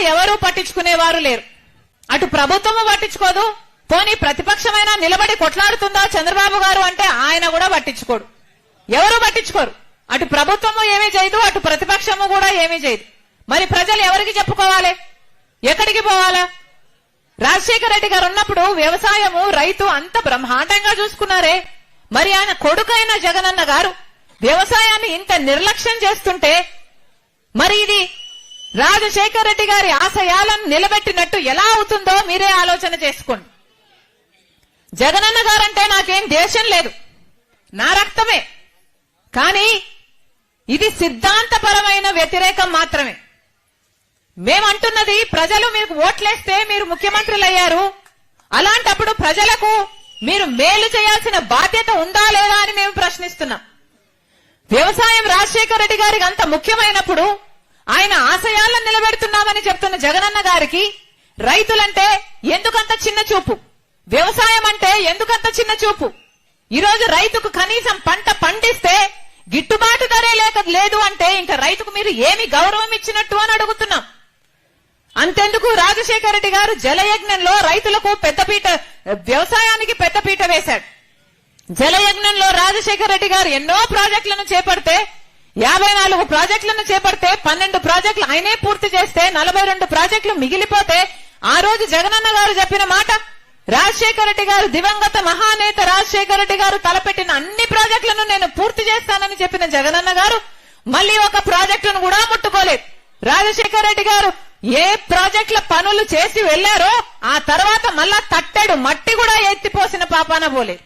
ఎవరూ పట్టించుకునేవారు లేరు. అటు ప్రభుత్వము పట్టించుకోదు, పోనీ ప్రతిపక్షమైనా నిలబడి కొట్లాడుతుందా చంద్రబాబు గారు అంటే ఆయన కూడా పట్టించుకోడు, ఎవరు పట్టించుకోరు. అటు ప్రభుత్వము ఏమీ చేయదు, అటు ప్రతిపక్షము కూడా ఏమీ చేయదు. మరి ప్రజలు ఎవరికి చెప్పుకోవాలి, ఎక్కడికి పోవాలా? రాజశేఖర రెడ్డి గారు ఉన్నప్పుడు వ్యవసాయము రైతు అంత బ్రహ్మాండంగా చూసుకున్నారే, మరి ఆయన కొడుకైన జగనన్న గారు వ్యవసాయాన్ని ఇంత నిర్లక్ష్యం చేస్తుంటే మరి ఇది రాజశేఖర రెడ్డి గారి ఆశయాలను నిలబెట్టినట్టు ఎలా అవుతుందో మీరే ఆలోచన చేసుకోండి. జగనన్న గారంటే నాకేం దేశం లేదు, నా రక్తమే, కానీ ఇది సిద్ధాంతపరమైన వ్యతిరేకం మాత్రమే. మేమంటున్నది ప్రజలు మీకు ఓట్లేస్తే మీరు ముఖ్యమంత్రులు అయ్యారు, అలాంటప్పుడు ప్రజలకు మీరు మేలు చేయాల్సిన బాధ్యత ఉందా లేదా అని మేము ప్రశ్నిస్తున్నాం. వ్యవసాయం రాజశేఖర రెడ్డి గారికి అంత ముఖ్యమైనప్పుడు ఆయన ఆశయాలను నిలబెడుతున్నామని చెప్తున్న జగనన్న గారికి రైతులంటే ఎందుకంత చిన్న చూపు, వ్యవసాయం అంటే ఎందుకంత చిన్న చూపు? ఈరోజు రైతుకు కనీసం పంట పండిస్తే గిట్టుబాటు ధరే లేదు అంటే ఇంకా రైతుకు మీరు ఏమి గౌరవం ఇచ్చినట్టు అని అడుగుతున్నాం. అంతెందుకు రాజశేఖర రెడ్డి గారు జలయజ్ఞంలో రైతులకు పెద్దపీట, వ్యవసాయానికి పెద్దపీట వేశాడు. జలయజ్ఞంలో రాజశేఖర రెడ్డి గారు ఎన్నో ప్రాజెక్టులను చేపడితే 54 ప్రాజెక్టులను చేపడితే 12 ప్రాజెక్టులు ఆయనే పూర్తి చేస్తే 42 ప్రాజెక్టులు మిగిలిపోతే ఆ రోజు జగనన్న గారు చెప్పిన మాట, రాజశేఖర రెడ్డి గారు దివంగత మహానేత రాజశేఖర రెడ్డి గారు తలపెట్టిన అన్ని ప్రాజెక్టులను నేను పూర్తి చేస్తానని చెప్పిన జగనన్న గారు మళ్ళీ ఒక ప్రాజెక్టును కూడా ముట్టుకోలేదు. రాజశేఖర రెడ్డి గారు ఏ ప్రాజెక్టుల పనులు చేసి వెళ్లారో ఆ తర్వాత మళ్ళా తట్టెడు మట్టి కూడా ఎత్తిపోసిన పాపాన పోలేదు.